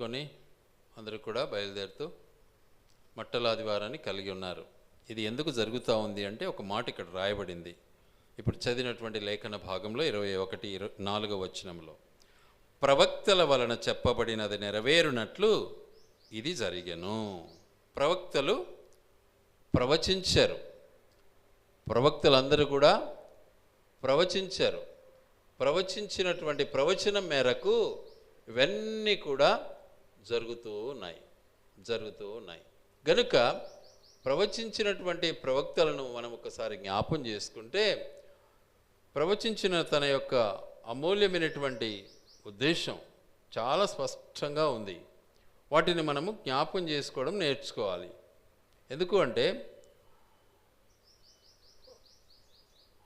పట్టుకొని అందరూ కూడా బయలుదేరుతూ మట్టలాదివారాన్ని కలిగి ఉన్నారు. ఇది ఎందుకు జరుగుతూ ఉంది అంటే ఒక మాట ఇక్కడ రాయబడింది. ఇప్పుడు చదివినటువంటి లేఖన భాగంలో 21-4 వచనంలో ప్రవక్తల వలన చెప్పబడినది నెరవేరునట్లు ఇది జరిగెను. ప్రవక్తలు ప్రవచించారు. ప్రవక్తలందరూ కూడా ప్రవచించారు. ప్రవచించినటువంటి ప్రవచనం మేరకు ఇవన్నీ కూడా జరుగుతూ ఉన్నాయి. గనుక ప్రవచించినటువంటి ప్రవక్తలను మనం ఒకసారి జ్ఞాపం చేసుకుంటే ప్రవచించిన తన యొక్క అమూల్యమైనటువంటి ఉద్దేశం చాలా స్పష్టంగా ఉంది. వాటిని మనము జ్ఞాపం చేసుకోవడం నేర్చుకోవాలి. ఎందుకు అంటే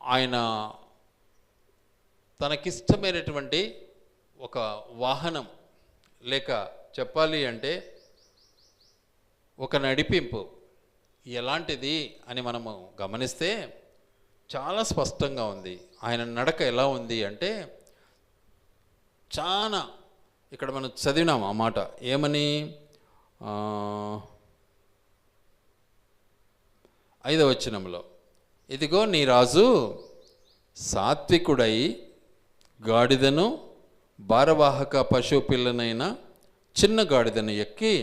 ఆయన తనకిష్టమైనటువంటి ఒక వాహనం లేక చెప్పాలి అంటే ఒక నడిపింపు ఎలాంటిది అని మనము గమనిస్తే చాలా స్పష్టంగా ఉంది. ఆయన నడక ఎలా ఉంది అంటే చాలా ఇక్కడ మనం చదివినాం ఆ మాట ఏమని 5వ వచనంలో ఇదిగో నీ రాజు సాత్వికుడై గాడిదను భారవాహక పశువు పిల్లనైన చిన్న గాడిదను ఎక్కి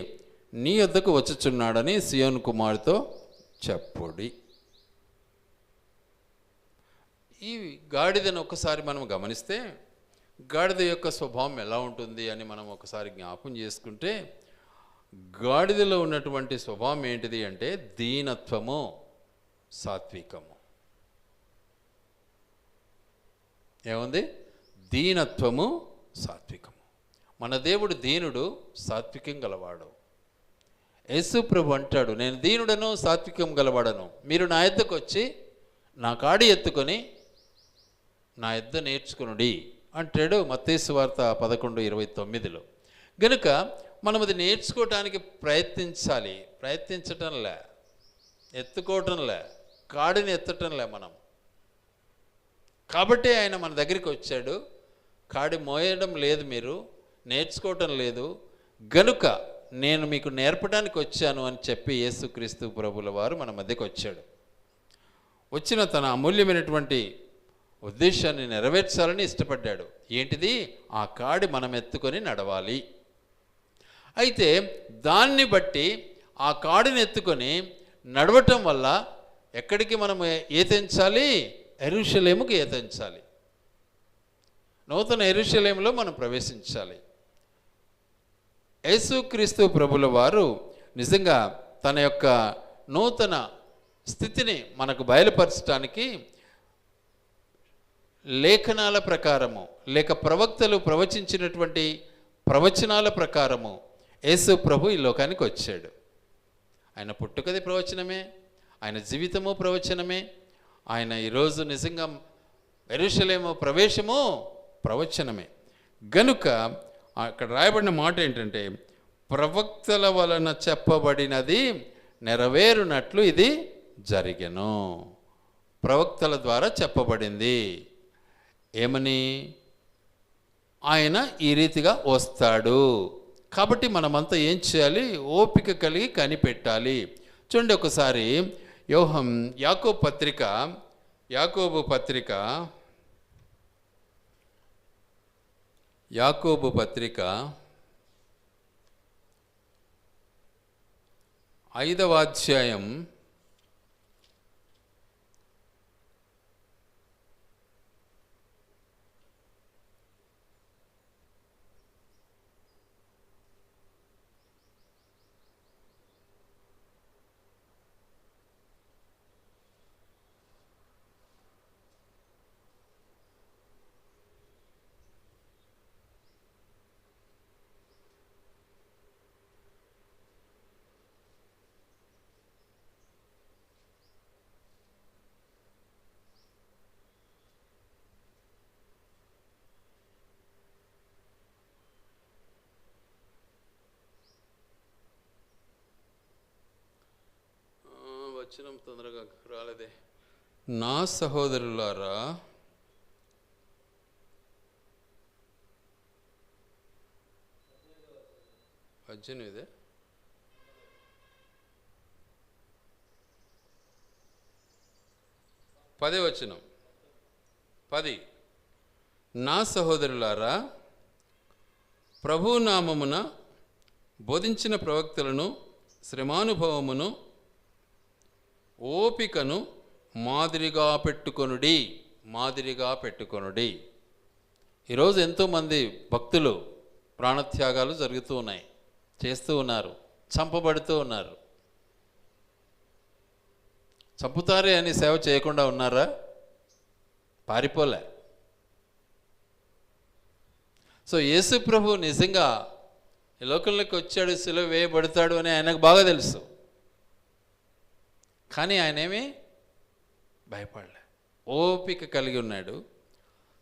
నీ వద్దకు వచ్చుచున్నాడని సియోను కుమారుతో చెప్పుడి. ఈ గాడిదను ఒకసారి మనం గమనిస్తే గాడిద యొక్క స్వభావం ఎలా ఉంటుంది అని మనం ఒకసారి జ్ఞాపం చేసుకుంటే గాడిదలో ఉన్నటువంటి స్వభావం ఏంటిది అంటే దీనత్వము, సాత్వికము. ఏముంది? దీనత్వము, సాత్వికము. మన దేవుడు దీనుడు, సాత్వికం గలవాడు. యేసు ప్రభు అంటాడు, నేను దీనుడను, సాత్వికం గలవాడను. మీరు నా యొద్దకు వచ్చి నా కాడి ఎత్తుకొని నా యొద్ద నేర్చుకునుడి అంటాడు మత్తయి సువార్త 11:29. గనుక మనం అది నేర్చుకోవటానికి ప్రయత్నించాలి. ప్రయత్నించటంలే, ఎత్తుకోవటంలే, కాడిని ఎత్తటంలే మనం. కాబట్టి ఆయన మన దగ్గరికి వచ్చాడు. కాడి మోయడం లేదు, మీరు నేర్చుకోవటం లేదు, గనుక నేను మీకు నేర్పడానికి వచ్చాను అని చెప్పి యేసుక్రీస్తు ప్రభుల వారు మన మధ్యకు వచ్చాడు. వచ్చిన తన అమూల్యమైనటువంటి ఉద్దేశాన్ని నెరవేర్చాలని ఇష్టపడ్డాడు. ఏంటిది? ఆ కాడి మనం ఎత్తుకొని నడవాలి. అయితే దాన్ని బట్టి ఆ కాడిని ఎత్తుకొని నడవటం వల్ల ఎక్కడికి మనం ఏతించాలి? యెరూషలేముకు ఏతించాలి. నూతన యెరూషలేములో మనం ప్రవేశించాలి. యేసుక్రీస్తు ప్రభుల వారు నిజంగా తన యొక్క నూతన స్థితిని మనకు బయలుపరచడానికి లేఖనాల ప్రకారము లేక ప్రవక్తలు ప్రవచించినటువంటి ప్రవచనాల ప్రకారము యేసు ప్రభు ఈ లోకానికి వచ్చాడు. ఆయన పుట్టుకది ప్రవచనమే, ఆయన జీవితము ప్రవచనమే, ఆయన ఈరోజు నిజంగా యెరూషలేము ప్రవేశము ప్రవచనమే. గనుక అక్కడ రాయబడిన మాట ఏంటంటే ప్రవక్తల వలన చెప్పబడినది నెరవేరునట్లు ఇది జరిగెను. ప్రవక్తల ద్వారా చెప్పబడింది. ఏమని? ఆయన ఈ రీతిగా వస్తాడు. కాబట్టి మనమంతా ఏం చేయాలి? ఓపిక కలిగి కనిపెట్టాలి. చూడండి ఒకసారి యాకోబు పత్రిక 5వ అధ్యాయం 5వ తొందరగా రాలేదే. నా సహోదరులారా, 18 10 10 నా సహోదరులారా, ప్రభునామమున బోధించిన ప్రవక్తలను శ్రమానుభవమును ఓపికను మాదిరిగా పెట్టుకొనుడి. ఈరోజు ఎంతోమంది భక్తులు ప్రాణత్యాగాలు జరుగుతూ ఉన్నాయి, చేస్తూ ఉన్నారు, చంపబడుతూ ఉన్నారు. చంపుతారే అని సేవ చేయకుండా ఉన్నారా? పారిపోలే. సో యేసు ప్రభు నిజంగా ఈ లోకంలోకి వచ్చాడు, సిలువ వేయబడతాడు అని ఆయనకు బాగా తెలుసు. కానీ ఆయనేమి భయపడలే, ఓపిక కలిగి ఉన్నాడు,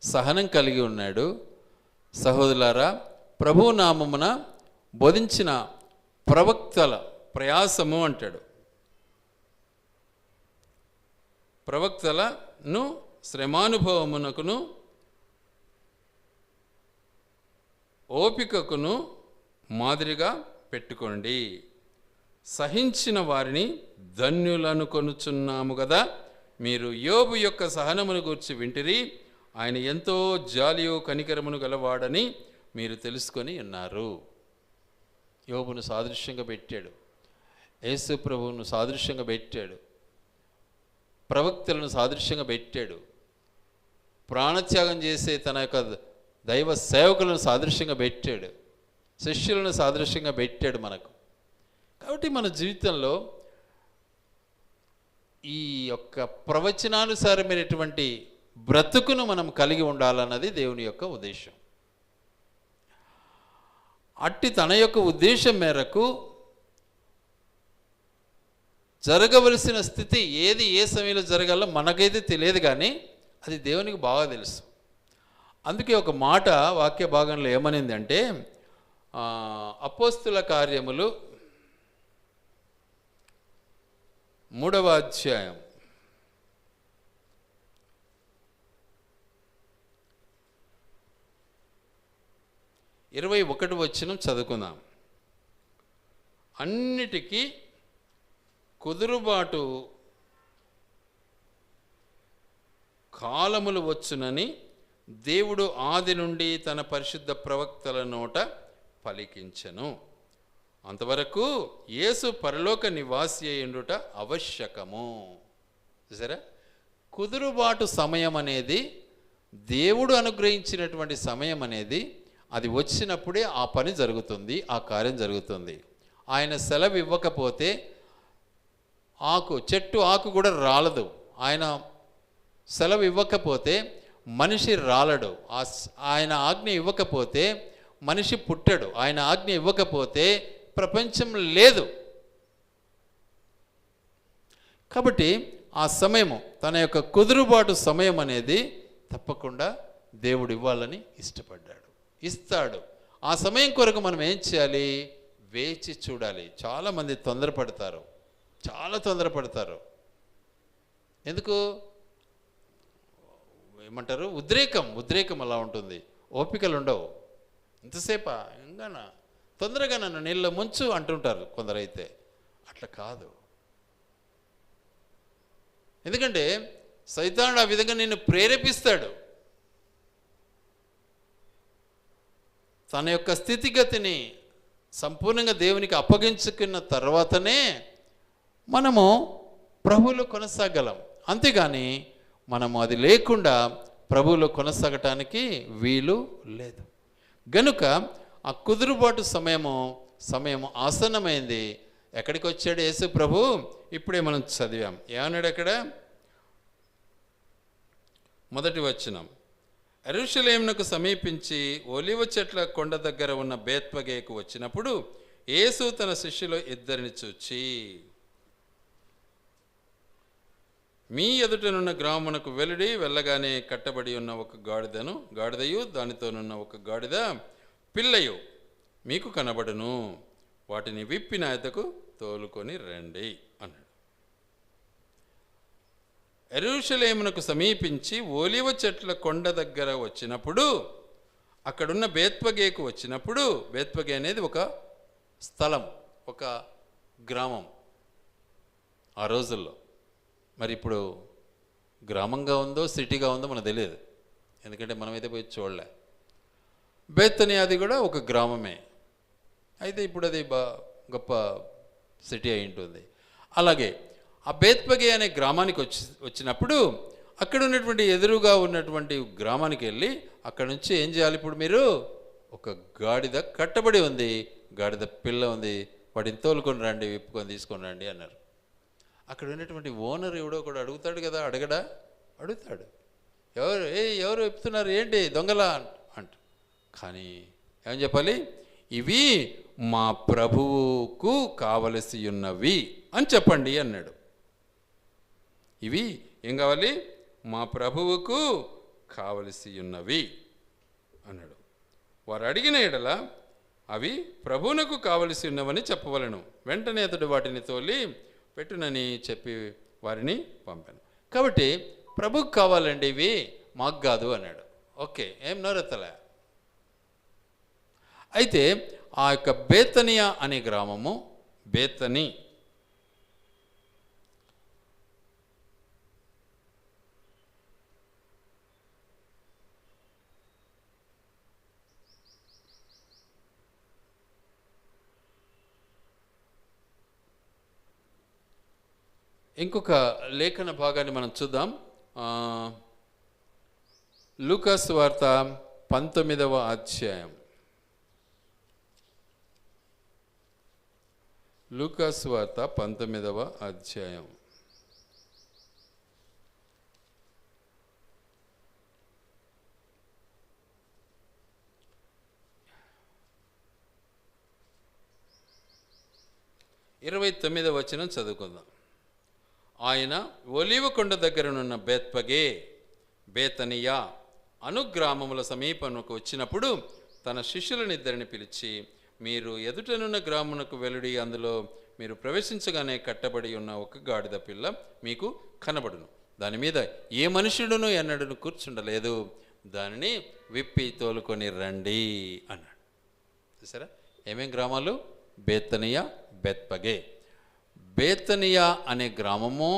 సహనం కలిగి ఉన్నాడు. సహోదరులారా, ప్రభు నామమున బోధించిన ప్రవక్తల ప్రయాసము అంటాడు. ప్రవక్తలను శ్రమానుభవమునకును ఓపికకును మాదిరిగా పెట్టుకోండి. సహించిన వారిని ధన్యులను కొనుచున్నాము కదా. మీరు యోబు యొక్క సహనమును గూర్చి వింటిరి. ఆయన ఎంతో జాలియు కనికరమును గలవాడని మీరు తెలుసుకొని ఉన్నారు. యోబును సాదృశ్యంగా పెట్టాడు, యేసు ప్రభువును సాదృశ్యంగా పెట్టాడు, ప్రవక్తలను సాదృశ్యంగా పెట్టాడు, ప్రాణత్యాగం చేసే తన యొక్క దైవ సేవకులను సాదృశ్యంగా పెట్టాడు, శిష్యులను సాదృశ్యంగా పెట్టాడు మనకు. కాబట్టి మన జీవితంలో ఈ యొక్క ప్రవచనానుసారమైనటువంటి బ్రతుకును మనం కలిగి ఉండాలన్నది దేవుని యొక్క ఉద్దేశం. అట్టి తన యొక్క ఉద్దేశం మేరకు జరగవలసిన స్థితి ఏది ఏ సమయంలో జరగాలో మనకైతే తెలియదు, కానీ అది దేవునికి బాగా తెలుసు. అందుకే ఒక మాట వాక్య భాగంలో ఏమనింది అంటే, అపోస్తుల కార్యములు 3వ అధ్యాయం 21వ వచనం చదువుకుందాం. అన్నిటికీ కుదురుబాటు కాలములు వచ్చునని దేవుడు ఆది నుండి తన పరిశుద్ధ ప్రవక్తల నోట పలికించెను. అంతవరకు యేసు పరలోక నివాసి అయ్యుండుట ఆవశ్యకము. చూసారా, కుదురుబాటు సమయం అనేది, దేవుడు అనుగ్రహించినటువంటి సమయం అనేది, అది వచ్చినప్పుడే ఆ పని జరుగుతుంది, ఆ కార్యం జరుగుతుంది. ఆయన సెలవు ఇవ్వకపోతే చెట్టు ఆకు కూడా రాలదు. ఆయన సెలవు ఇవ్వకపోతే మనిషి రాలడు. ఆయన ఆజ్ఞ ఇవ్వకపోతే మనిషి పుట్టడు. ఆయన ఆజ్ఞ ఇవ్వకపోతే ప్రపంచం లేదు. కాబట్టి ఆ సమయము, తన యొక్క కుదురుబాటు సమయం అనేది తప్పకుండా దేవుడు ఇవ్వాలని ఇష్టపడ్డాడు, ఇస్తాడు. ఆ సమయం కొరకు మనం ఏం చేయాలి? వేచి చూడాలి. చాలామంది చాలా తొందరపడతారు. ఎందుకు? ఏమంటారు, ఉద్రేకం అలా ఉంటుంది. ఓపికలు ఉండవు. ఇంతసేపా ఇంకానా, తొందరగా నన్ను నీళ్ళ ముంచు అంటుంటారు కొందరైతే. అట్లా కాదు. ఎందుకంటే సైతానుడు ఆ విధంగా నిన్ను ప్రేరేపిస్తాడు. తన యొక్క స్థితిగతిని సంపూర్ణంగా దేవునికి అప్పగించుకున్న తర్వాతనే మనము ప్రభువులో కొనసాగలం. అంతేగాని మనము అది లేకుండా ప్రభువులో కొనసాగటానికి వీలు లేదు. గనుక ఆ కుదురుబాటు సమయము ఆసన్నమైంది. ఎక్కడికి వచ్చాడు యేసు ప్రభు? ఇప్పుడే మనం చదివాం. ఏమన్నాడు అక్కడ? మొదటి వచనం, యెరూషలేమునకు సమీపించి ఒలివ చెట్ల కొండ దగ్గర ఉన్న బేత్పగేకు వచ్చినప్పుడు యేసు తన శిష్యులు 2 చూచి, మీ ఎదుటనున్న గ్రామమునకు వెలుడి. వెళ్ళగానే కట్టబడి ఉన్న ఒక గాడిదయు దానితోనున్న ఒక గాడిద పిల్లయు మీకు కనబడును. వాటిని విప్పి నా యొద్దకు తోలుకొని రండి అన్నాడు. యెరూషలేమునకు సమీపించి ఒలివ చెట్ల కొండ దగ్గర వచ్చినప్పుడు, అక్కడున్న బేత్పగేకు వచ్చినప్పుడు, బేత్పగే అనేది ఒక స్థలం, ఒక గ్రామం ఆ రోజుల్లో. మరి ఇప్పుడు గ్రామంగా ఉందో సిటీగా ఉందో మనకు తెలియదు, ఎందుకంటే మనమైతే పోయి చూడలే. బేతనీ అది కూడా ఒక గ్రామమే, అయితే ఇప్పుడు అది గొప్ప సిటీ అయి ఉంటుంది. అలాగే ఆ బేత్పగే అనే గ్రామానికి వచ్చినప్పుడు అక్కడ ఉన్నటువంటి ఎదురుగా ఉన్నటువంటి గ్రామానికి వెళ్ళి అక్కడ నుంచి ఏం చేయాలి? ఇప్పుడు మీరు ఒక గాడిద కట్టబడి ఉంది, గాడిద పిల్ల ఉంది, వాటిని తోలుకొని రండి, విప్పుకొని తీసుకొని రండి అన్నారు. అక్కడ ఉన్నటువంటి ఓనర్ ఎవడో కూడా అడుగుతాడు కదా, అడుగుతాడు, ఎవరు విప్పుతున్నారు, ఏంటి దొంగలా అంట. కానీ ఏం చెప్పాలి? ఇవి మా ప్రభువుకు కావలసి ఉన్నవి అని చెప్పండి అన్నాడు. ఇవి ఏం కావాలి? మా ప్రభువుకు కావలసి ఉన్నవి అన్నాడు. వారు అడిగిన ఎడల అవి ప్రభువునకు కావలసి ఉన్నవని చెప్పవలను. వెంటనే అతడు వాటిని తోలి పెట్టునని చెప్పి వారిని పంపాను. కాబట్టి ప్రభుకు కావాలండి ఇవి, మాకు కాదు అన్నాడు. ఓకే, ఏం నోరెత్తలే. అయితే ఆ యొక్క బేతనియా అనే గ్రామము, బేతనీ ఇంకొక లేఖన భాగాన్ని మనం చూద్దాం. లూకాసు వార్త 19వ అధ్యాయం. లూకాసు వార్త 19వ అధ్యాయం. ఇరవై 29వ వచనం చదువుకుందాం. ఆయన ఒలీవ కొండ దగ్గరనున్న బేత్పగే, బేతనియా అనుగ్రామముల సమీపమునకు వచ్చినప్పుడు తన శిష్యులనిద్దరిని పిలిచి, మీరు ఎదుటనున్న గ్రామునకు వెలుడి, అందులో మీరు ప్రవేశించగానే కట్టబడి ఉన్న ఒక గాడిద పిల్ల మీకు కనబడును, దాని మీద ఏ మనుషుడును ఎన్నడను కూర్చుండలేదు, దానిని విప్పి తోలుకొని రండి అన్నాడు. చూసారా ఏమేం గ్రామాలు? బేతనియా, బేత్పగే. బేతనియా అనే గ్రామము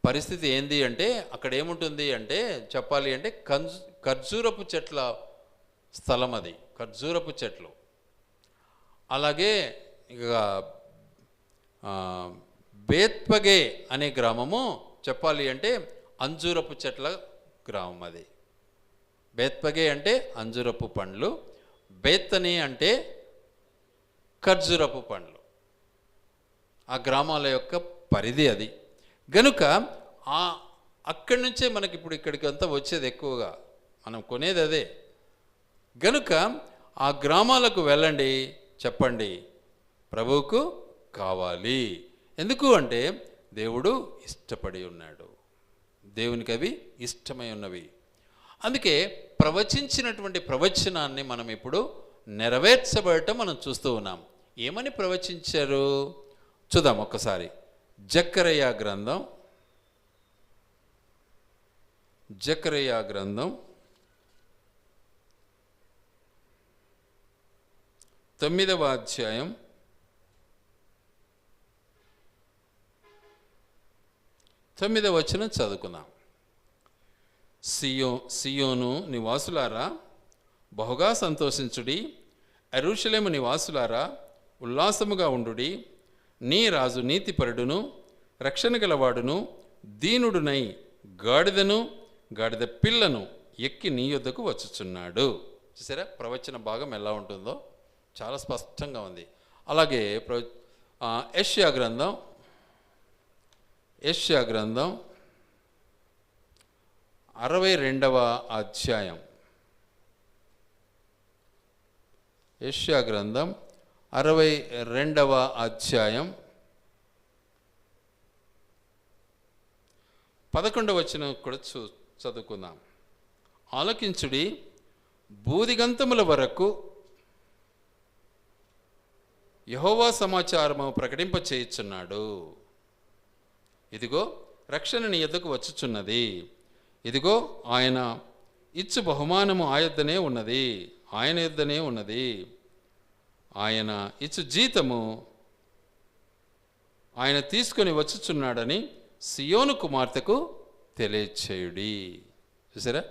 పరిస్థితి ఏంది అంటే, అక్కడ ఏముంటుంది అంటే, చెప్పాలి అంటే ఖర్జూరపు చెట్ల స్థలం, అది ఖర్జూరపు చెట్లు. అలాగే ఇక బేత్పగే అనే గ్రామము చెప్పాలి అంటే అంజూరపు చెట్ల గ్రామం. అది బేత్పగే అంటే అంజూరపు పండ్లు, బేతనీ అంటే ఖర్జూరపు పండ్లు. ఆ గ్రామాల యొక్క పరిధి అది. గనుక అక్కడి నుంచే మనకి ఇప్పుడు ఇక్కడికి అంతా వచ్చేది ఎక్కువగా, మనం కొనేది అదే. గనుక ఆ గ్రామాలకు వెళ్ళండి, చెప్పండి ప్రభువుకు కావాలి. ఎందుకు అంటే దేవుడు ఇష్టపడి ఉన్నాడు, దేవునికి అవి ఇష్టమై ఉన్నవి. అందుకే ప్రవచించినటువంటి ప్రవచనాన్ని మనం ఇప్పుడు నెరవేర్చబడటం మనం చూస్తూ ఉన్నాం. ఏమని ప్రవచించారు చూద్దాం ఒక్కసారి. జకర్యా గ్రంథం 9వ అధ్యాయం 9వ వచనం చదువుకుందాం. సియోను నివాసులారా బహుగా సంతోషించుడి, యెరూషలేము నివాసులారా ఉల్లాసముగా ఉండుడి. నీ రాజు నీతిపరుడును రక్షణ గలవాడును దీనుడునై గాడిదను గాడిద పిల్లను ఎక్కి నీ యొద్దకు వచ్చుచున్నాడు. చూసారా ప్రవచన భాగం ఎలా ఉంటుందో చాలా స్పష్టంగా ఉంది. అలాగే యెషయా గ్రంథం 62వ అధ్యాయం. యెషయా గ్రంథం 62వ అధ్యాయం 11వ వచనం కూడా చదువుకుందాం. ఆలకించుడి, బూదిగంతముల వరకు యెహోవా సమాచారము ప్రకటింప చేయుచున్నాడు. ఇదిగో రక్షణ నీ యొద్దకు వచ్చుచున్నది, ఇదిగో ఆయన ఇచ్చు బహుమానము ఆయన యొద్దనే ఉన్నది. ఆయన ఇచ్చు జీతము ఆయన తీసుకొని వచ్చుచున్నాడని సియోను కుమార్తెకు తెలియచేయుడి. చూసారా,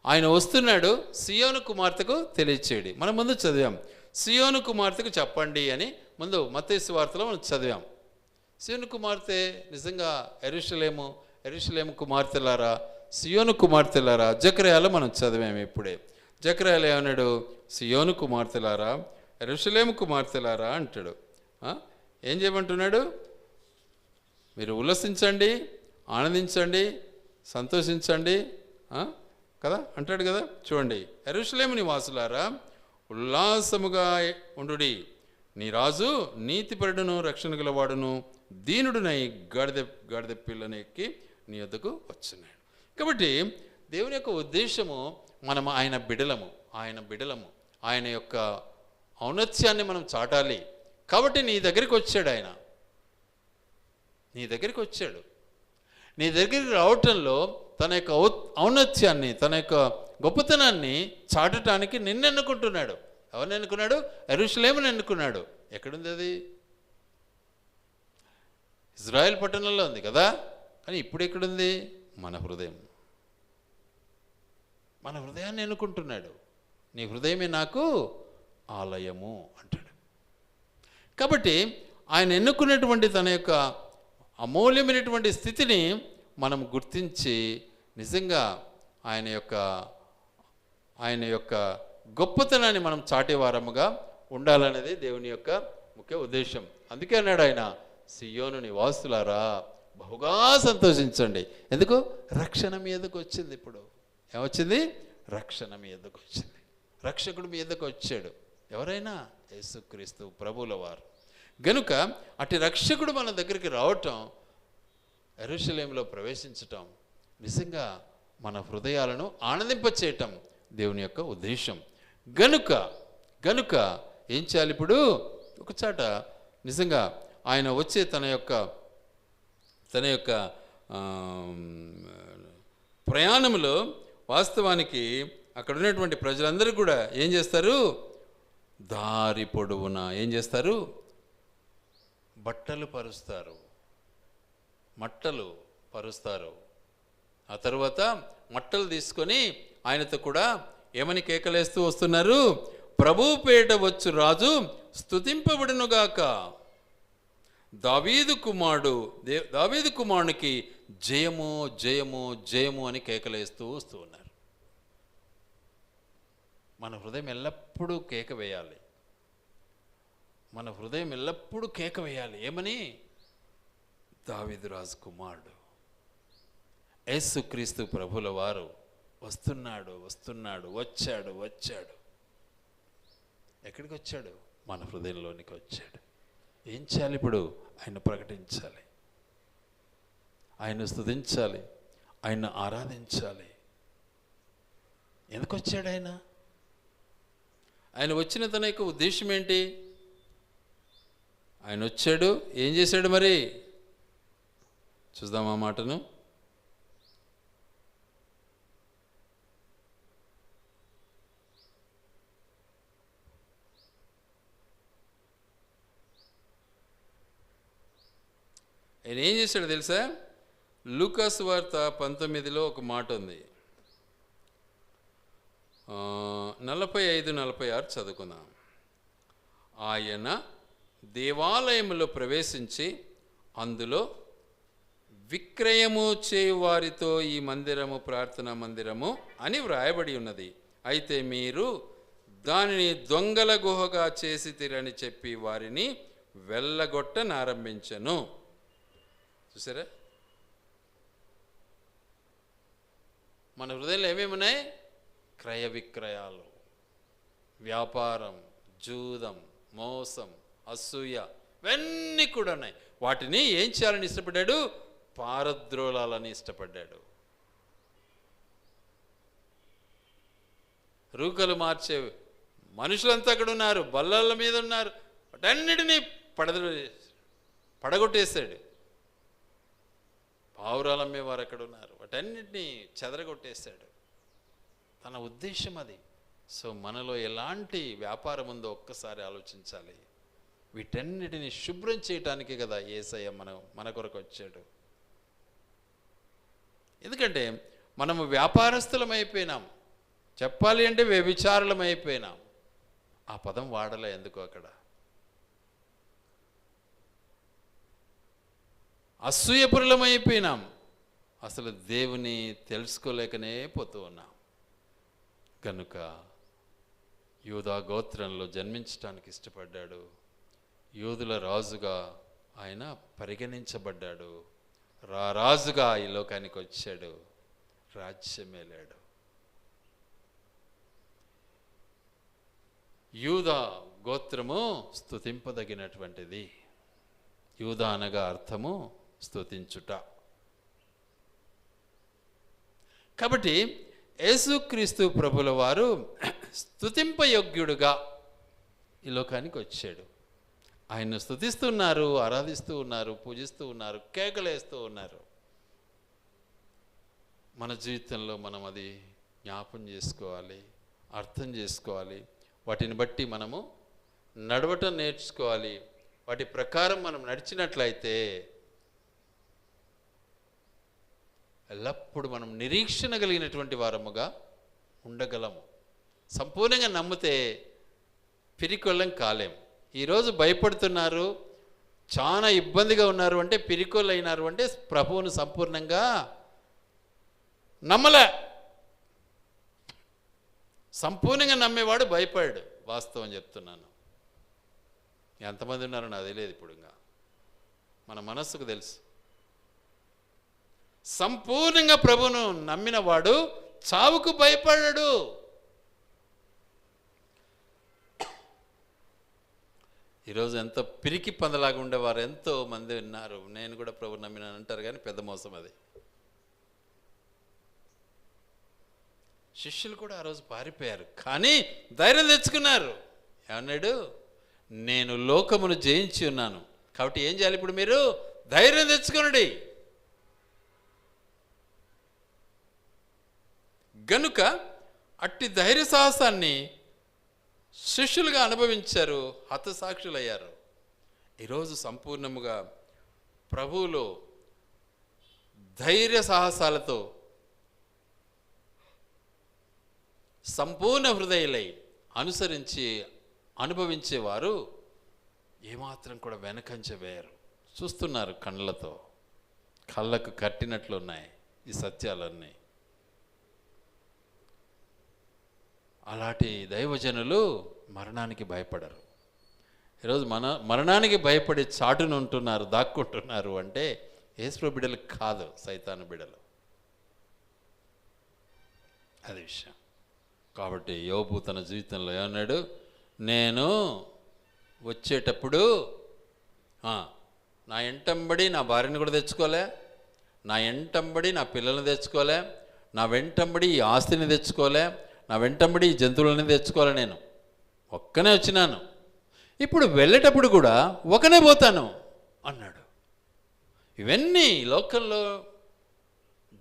ఆయన వస్తున్నాడు, సియోను కుమార్తెకు తెలియచేయుడి. మనం ముందు చదివాం, సియోను కుమార్తెకు చెప్పండి అని ముందు మత్తయి సువార్తలో మనం చదివాం. సియోను కుమార్తె నిజంగా యెరూషలేము కుమార్తెలారా, సియోను కుమార్తెలారా. జకర్యాలో మనం చదివాము ఇప్పుడే. జకర్యాలో ఏమన్నాడు? సియోను కుమార్తెలారా, యెరూషలేము కుమార్తెలారా అంటాడు. ఏం చేయమంటున్నాడు? మీరు ఉల్లసించండి, ఆనందించండి, సంతోషించండి కదా అంటాడు కదా. చూడండి, యెరూషలేము నివాసులారా ఉల్లాసముగా ఉండుడి, నీ రాజు నీతిపరుడును రక్షణ గలవాడును దీనుడునై గాడిద పిల్లను ఎక్కి నీ వద్దకు వచ్చున్నాడు. కాబట్టి దేవుని యొక్క ఉద్దేశము మనం ఆయన బిడలము, ఆయన యొక్క ఔన్నత్యాన్ని మనం చాటాలి. కాబట్టి నీ దగ్గరికి వచ్చాడు ఆయన, నీ దగ్గరికి వచ్చాడు. నీ దగ్గరికి రావటంలో తన యొక్క ఔన్నత్యాన్ని, తన యొక్క గొప్పతనాన్ని చాటటానికి నిన్ను ఎన్నుకుంటున్నాడు. ఎవరిని ఎన్నుకున్నాడు? యెరూషలేమును ఎన్నుకున్నాడు. ఎక్కడుంది అది? ఇజ్రాయెల్ పట్టణంలో ఉంది కదా. కానీ ఇప్పుడు ఎక్కడుంది? మన హృదయం. మన హృదయాన్ని ఎన్నుకుంటున్నాడు. నీ హృదయమే నాకు ఆలయము అంటాడు. కాబట్టి ఆయన ఎన్నుకున్నటువంటి తన యొక్క అమూల్యమైనటువంటి స్థితిని మనం గుర్తించి నిజంగా ఆయన యొక్క గొప్పతనాన్ని మనం చాటేవారముగా ఉండాలనేది దేవుని యొక్క ముఖ్య ఉద్దేశం. అందుకే అన్నాడు ఆయన, సియోను నివాసులారా బహుగా సంతోషించండి. ఎందుకు? రక్షణ మీదకు వచ్చింది. ఇప్పుడు ఏమొచ్చింది? రక్షణ మీదకు వచ్చింది. రక్షకుడు మీదకు వచ్చాడు. ఎవరైనా? యేసుక్రీస్తు ప్రభువుల వారు. గనుక అటు రక్షకుడు మన దగ్గరికి రావటం, యెరూషలేములో ప్రవేశించటం నిజంగా మన హృదయాలను ఆనందింపచేయటం దేవుని యొక్క ఉద్దేశం. గనుక ఏం చేయాలి? ఇప్పుడు ఒక చాట నిజంగా ఆయన వచ్చే తన యొక్క ప్రయాణంలో వాస్తవానికి అక్కడ ఉన్నటువంటి ప్రజలందరూ కూడా ఏం చేస్తారు? దారి పొడవునా ఏం చేస్తారు? బట్టలు పరుస్తారు, మట్టలు పరుస్తారు. ఆ తర్వాత మట్టలు తీసుకొని ఆయనతో కూడా ఏమని కేకలేస్తూ వస్తున్నారు? ప్రభువు పేట వచ్చు రాజు స్తుతింపబడునుగాక, దావీదు కుమారునికి జయము జయము జయము అని కేకలేస్తూ వస్తూ ఉన్నారు. మన హృదయం ఎల్లప్పుడూ కేక వేయాలి. మన హృదయం ఎల్లప్పుడూ కేక వేయాలి. ఏమని? దావీదు రాజు కుమారుడు యేసుక్రీస్తు ప్రభుల వారు వస్తున్నాడు, వచ్చాడు. ఎక్కడికి వచ్చాడు? మన హృదయంలోనికి వచ్చాడు. ఏం చేయాలి ఇప్పుడు? ఆయన ప్రకటించాలి, ఆయన స్తుతించాలి, ఆయన ఆరాధించాలి. ఎందుకు వచ్చాడు ఆయన? ఆయన వచ్చిన తన యొక్క ఉద్దేశం ఏంటి? ఆయన వచ్చాడు, ఏం చేశాడు మరి? చూద్దాం ఆ మాటను. ఆయన ఏం చేశాడు తెలుసా? లూకాసు వార్త 19లో ఒక మాట ఉంది. 45-46 చదువుకుందాం. ఆయన దేవాలయంలో ప్రవేశించి అందులో విక్రయము చేయు వారితో ఈ మందిరము ప్రార్థనా మందిరము అని వ్రాయబడి ఉన్నది, అయితే మీరు దానిని దొంగల గుహగా చేసి తీరని చెప్పి వారిని వెళ్ళగొట్టనారంభించెను. చూసారా? మన హృదయంలో ఏమేమి ఉన్నాయి? క్రయ విక్రయాలు, వ్యాపారం, జూదం, మోసం, అసూయ, ఇవన్నీ కూడా ఉన్నాయి. వాటిని ఏం చేయాలని ఇష్టపడ్డాడు? పారద్రోలాలని ఇష్టపడ్డాడు. రూకలు మార్చే మనుషులంతా అక్కడ ఉన్నారు, బల్లల మీద ఉన్నారు, వాటన్నిటినీ పడగొట్టేశాడు. పావురాలు అమ్మేవారు అక్కడ ఉన్నారు, వాటన్నిటినీ చెదరగొట్టేశాడు. తన ఉద్దేశం అది. సో మనలో ఎలాంటి వ్యాపారం ఉందో ఒక్కసారి ఆలోచించాలి. వీటన్నిటిని శుభ్రం చేయటానికి కదా యేసయ్య మన కొరకు వచ్చాడు. ఎందుకంటే మనము వ్యాపారస్తులం అయిపోయినాం, చెప్పాలి అంటే వ్యభిచారులం అయిపోయినాం. ఆ పదం వాడలే ఎందుకు అక్కడ. అసూయపురులం అయిపోయినాం, అసలు దేవుని తెలుసుకోలేకనే పోతూ ఉన్నాం. కనుక యూదా గోత్రంలో జన్మించడానికి ఇష్టపడ్డాడు. యూదుల రాజుగా ఆయన పరిగణించబడ్డాడు. రాజుగా ఈ లోకానికి వచ్చాడు, రాజ్యమేలాడు. యూదా గోత్రము స్తుతింపదగినటువంటిది. యూదా అనగా అర్థము స్తుతించుట. కాబట్టి యేసుక్రీస్తు ప్రభుల వారు స్తుతింపయోగ్యుడుగా ఈ లోకానికి వచ్చాడు. ఆయన్ను స్తుతిస్తున్నారు, ఆరాధిస్తూ ఉన్నారు, పూజిస్తూ ఉన్నారు, కేకలేస్తూ ఉన్నారు. మన జీవితంలో మనం అది జ్ఞాపం చేసుకోవాలి, అర్థం చేసుకోవాలి. వాటిని బట్టి మనము నడవటం నేర్చుకోవాలి. వాటి ప్రకారం మనం నడిచినట్లయితే ఎల్లప్పుడూ మనం నిరీక్షణ కలిగినటువంటి వారముగా ఉండగలము. సంపూర్ణంగా నమ్మితే పిరికొల్లం కాలేం. ఈరోజు భయపడుతున్నారు, చాలా ఇబ్బందిగా ఉన్నారు అంటే, పిరికొల్లు అయినారు అంటే ప్రభువును సంపూర్ణంగా నమ్మలే. సంపూర్ణంగా నమ్మేవాడు భయపడాడు. వాస్తవం చెప్తున్నాను. ఎంతమంది ఉన్నారో నాకు తెలియదు. ఇప్పుడు ఇంకా మన మనస్సుకు తెలుసు. సంపూర్ణంగా ప్రభువును నమ్మిన వాడు చావుకు భయపడాడు. ఈరోజు ఎంతో పిరికి పందలాగా ఉండేవారు ఎంతో మంది ఉన్నారు. నేను కూడా ప్రభు నమ్మినాను అంటారు, కానీ పెద్ద మోసం అది. శిష్యులు కూడా ఆ రోజు పారిపోయారు, కానీ ధైర్యం తెచ్చుకున్నారు. ఏమన్నాడు? నేను లోకమును జయించి ఉన్నాను, కాబట్టి ఏం చేయాలి ఇప్పుడు? మీరు ధైర్యం తెచ్చుకోనండి. గనుక అట్టి ధైర్య సాహసాన్ని శిష్యులుగా అనుభవించారు, హతసాక్షులయ్యారు. ఈరోజు సంపూర్ణముగా ప్రభువులో ధైర్య సాహసాలతో సంపూర్ణ హృదయులై అనుసరించి అనుభవించేవారు ఏమాత్రం కూడా వెనకంచ వేయరు. చూస్తున్నారు కళ్ళతో, కళ్ళకు కట్టినట్లున్నాయి ఈ సత్యాలన్నీ. అలాంటి దైవజనులు మరణానికి భయపడరు. ఈరోజు మరణానికి భయపడి చాటును ఉంటున్నారు, దాక్కుంటున్నారు అంటే యేసు బిడ్డలు కాదు, సైతాను బిడ్డలు. అది విషయం. కాబట్టి యోబు తన జీవితంలో ఏమన్నాడు? నేను వచ్చేటప్పుడు నా ఎంటంబడి నా భార్యను కూడా తెచ్చుకోలే, నా ఎంటంబడి నా పిల్లల్ని తెచ్చుకోలే, నా వెంటంబడి ఈ ఆస్తిని తెచ్చుకోలే, నా వెంటంబడి ఈ జంతువులని తెచ్చుకోలే, నేను ఒక్కనే వచ్చినాను, ఇప్పుడు వెళ్ళేటప్పుడు కూడా ఒకనే పోతాను అన్నాడు. ఇవన్నీ లోకంలో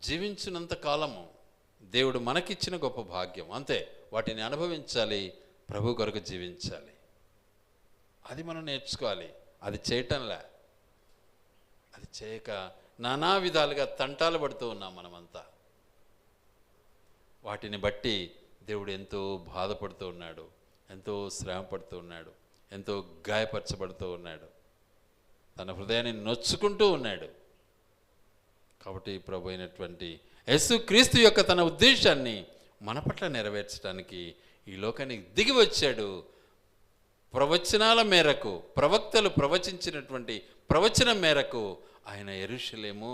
జీవించినంత కాలము దేవుడు మనకిచ్చిన గొప్ప భాగ్యం, అంతే. వాటిని అనుభవించాలి, ప్రభు కొరకు జీవించాలి. అది మనం నేర్చుకోవాలి. అది చేయటంలే, అది చేయక నానా విధాలుగా తంటాలు పడుతూ ఉన్నాం మనమంతా. వాటిని బట్టి దేవుడు ఎంతో బాధపడుతూ ఉన్నాడు, ఎంతో శ్రమ పడుతూ ఉన్నాడు, ఎంతో గాయపరచబడుతూ ఉన్నాడు, తన హృదయాన్ని నొచ్చుకుంటూ ఉన్నాడు. కాబట్టి ప్రభు అయినటువంటి యేసుక్రీస్తు యొక్క తన ఉద్దేశాన్ని మన పట్ల నెరవేర్చడానికి ఈ లోకానికి దిగి వచ్చాడు. ప్రవచనాల మేరకు, ప్రవక్తలు ప్రవచించినటువంటి ప్రవచనం మేరకు ఆయన యెరూషలేము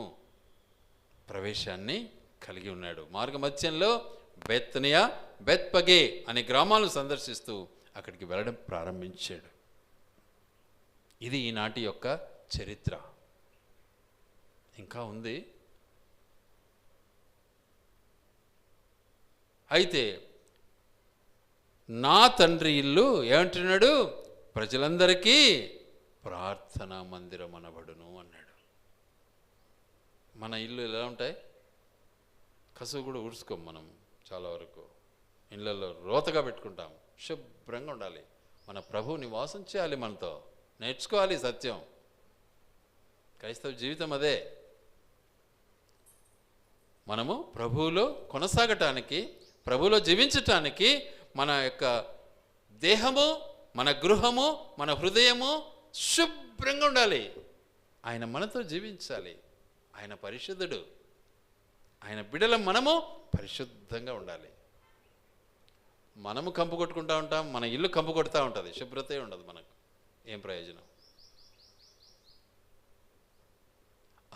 ప్రవేశాన్ని కలిగి ఉన్నాడు. మార్గ మధ్యంలో బెత్నియా, బెత్పగే అనే గ్రామాలను సందర్శిస్తూ అక్కడికి వెళ్ళడం ప్రారంభించాడు. ఇది ఈనాటి యొక్క చరిత్ర. ఇంకా ఉంది. అయితే నా తండ్రి ఇల్లు ఏమంటున్నాడు? ప్రజలందరికీ ప్రార్థనా మందిరం అనబడును అన్నాడు. మన ఇల్లు ఎలా ఉంటాయి? కసువు కూడా ఊడ్చుకోం మనం చాలా వరకు. ఇళ్ళల్లో రోతగా పెట్టుకుంటాం. శుభ్రంగా ఉండాలి. మన ప్రభువు నివాసం చేయాలి మనతో. నేర్చుకోవాలి సత్యం. క్రైస్తవ జీవితం అదే. మనము ప్రభువులో కొనసాగటానికి, ప్రభువులో జీవించటానికి మన యొక్క దేహము, మన గృహము, మన హృదయము శుభ్రంగా ఉండాలి. ఆయన మనతో జీవించాలి. ఆయన పరిశుద్ధుడు. ఆయన బిడ్డల మనము పరిశుద్ధంగా ఉండాలి. మనము కంపు కొట్టుకుంటూ ఉంటాం, మన ఇల్లు కంపు కొడుతూ ఉంటుంది, శుభ్రతే ఉండదు. మనకు ఏం ప్రయోజనం?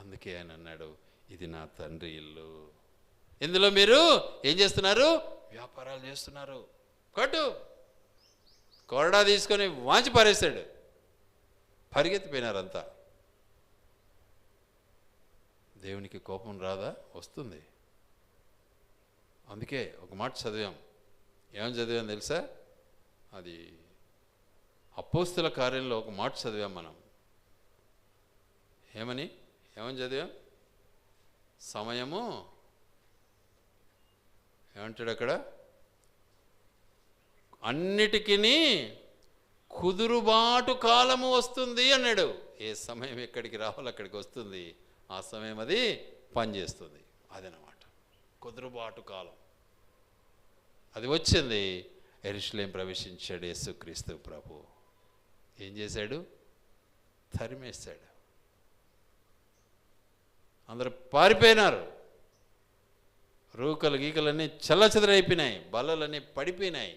అందుకే ఆయన అన్నాడు, ఇది నా తండ్రి ఇల్లు. ఇందులో మీరు ఏం చేస్తున్నారు? వ్యాపారాలు చేస్తున్నారు. కొరడా తీసుకొని వాంచి పారేశాడు. పరిగెత్తిపోయినారంతా. దేవునికి కోపం రాదా? వస్తుంది. అందుకే ఒక మాట చదివాం. ఏమని చదివాం తెలుసా? అది అపోస్తుల కార్యంలో ఒక మాట చదివాం మనం. ఏమని చదివాం? సమయము ఏమంటాడు అక్కడ? అన్నిటికీ కుదురుబాటు కాలము వస్తుంది అన్నాడు. ఏ సమయం ఎక్కడికి రావాలో అక్కడికి వస్తుంది. ఆ సమయం అది పనిచేస్తుంది. అదనమాట కుదురుబాటు కాలం. అది వచ్చింది. యెరూషలేం ప్రవేశించాడు యేసుక్రీస్తు ప్రభు. ఏం చేశాడు? తరిమేశాడు. అందరూ పారిపోయినారు. రూకలు గీకలన్నీ చల్లచెదరైపోయినాయి. బల్లలన్నీ పడిపోయినాయి.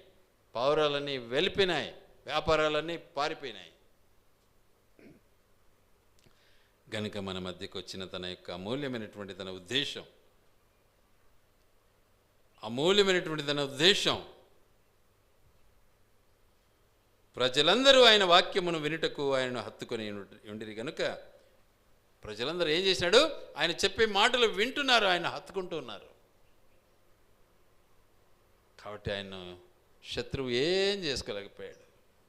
పావురాలన్నీ వెళ్ళిపోయినాయి. వ్యాపారాలన్నీ పారిపోయినాయి. గనుక మన మధ్యకు వచ్చిన తన యొక్క అమూల్యమైనటువంటి తన ఉద్దేశం ప్రజలందరూ ఆయన వాక్యమును వినుటకు ఆయనను హత్తుకొని ఉండిరి. కనుక ప్రజలందరూ ఏం చేశాడు? ఆయన చెప్పే మాటలు వింటున్నారు, ఆయన హత్తుకుంటూ ఉన్నారు. కాబట్టి ఆయన శత్రువు ఏం చేసుకోలేకపోయాడు.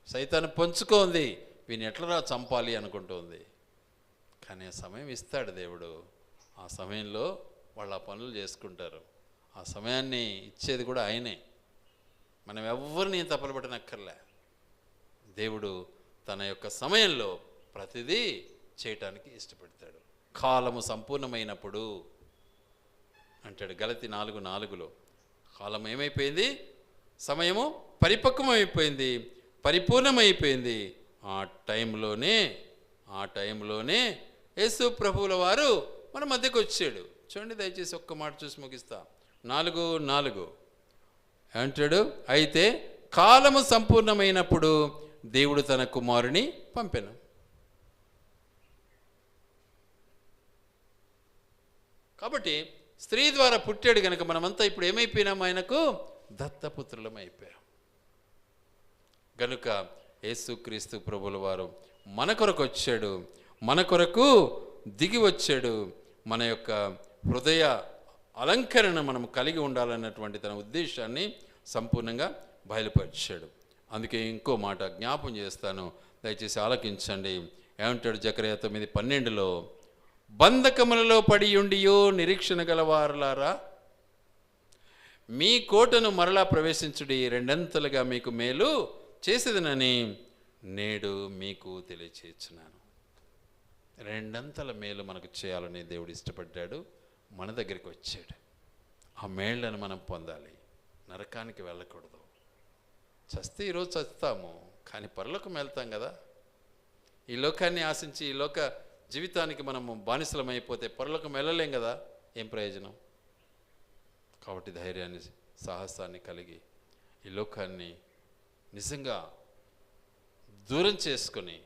సైతాను పొంచుకోంది, వీని ఎట్లరా చంపాలి అనుకుంటుంది. కానీ ఆ సమయం ఇస్తాడు దేవుడు. ఆ సమయంలో వాళ్ళు ఆ పనులు చేసుకుంటారు. ఆ సమయాన్ని ఇచ్చేది కూడా ఆయనే. మనం ఎవరిని తప్పలు పట్టనక్కర్లే. దేవుడు తన యొక్క సమయంలో ప్రతిదీ చేయటానికి ఇష్టపడతాడు. కాలము సంపూర్ణమైనప్పుడు అంటాడు గలతీ 4:4. కాలం ఏమైపోయింది? సమయము పరిపక్వమైపోయింది, పరిపూర్ణమైపోయింది. ఆ టైంలోనే యేసు ప్రభువుల వారు మన మధ్యకు వచ్చాడు. చూడండి దయచేసి ఒక్క మాట చూసి ముగిస్తా. 4:4 అంటాడు, అయితే కాలము సంపూర్ణమైనప్పుడు దేవుడు తన కుమారుని పంపెను. కాబట్టి స్త్రీ ద్వారా పుట్టాడు కనుక మనమంతా ఇప్పుడు ఏమైపోయినాం? ఆయనకు దత్తపుత్రులం అయిపోయాం. గనుక యేసుక్రీస్తు ప్రభువుల వారు మన కొరకు వచ్చాడు, మన కొరకు దిగి వచ్చాడు. మన యొక్క హృదయ అలంకరణ మనం కలిగి ఉండాలన్నటువంటి తన ఉద్దేశాన్ని సంపూర్ణంగా బయలుపరిచాడు. అందుకే ఇంకో మాట జ్ఞాపం చేస్తాను, దయచేసి ఆలకించండి. ఏమంటాడు జకర్యా 9:12? బంధకములలో పడి ఉండియో నిరీక్షణ గలవారులారా, మీ కోటను మరలా ప్రవేశించుడి, రెండంతలుగా మీకు మేలు చేసేదనని నేడు మీకు తెలియచేస్తున్నాను. రెండంతల మేలు మనకు చేయాలని దేవుడు ఇష్టపడ్డాడు. మన దగ్గరికి వచ్చాడు. ఆ మేళ్లను మనం పొందాలి. నరకానికి వెళ్ళకూడదు. చస్తే ఈరోజు చస్తాము, కానీ పరలోకం వెళ్తాం కదా. ఈ లోకాన్ని ఆశించి ఈ లోక జీవితానికి మనము బానిసలమైపోతే పరలోకం వెళ్ళలేం కదా. ఏం ప్రయోజనం? కాబట్టి ధైర్యాన్ని, సాహసాన్ని కలిగి ఈ లోకాన్ని నిజంగా దూరం చేసుకొని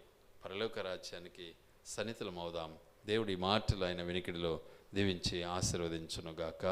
పరలోక రాజ్యానికి సన్నిహితులం అవుదాం. దేవుడి మాటలు ఆయన వినికిడిలో దీవించి ఆశీర్వదించునుగాక.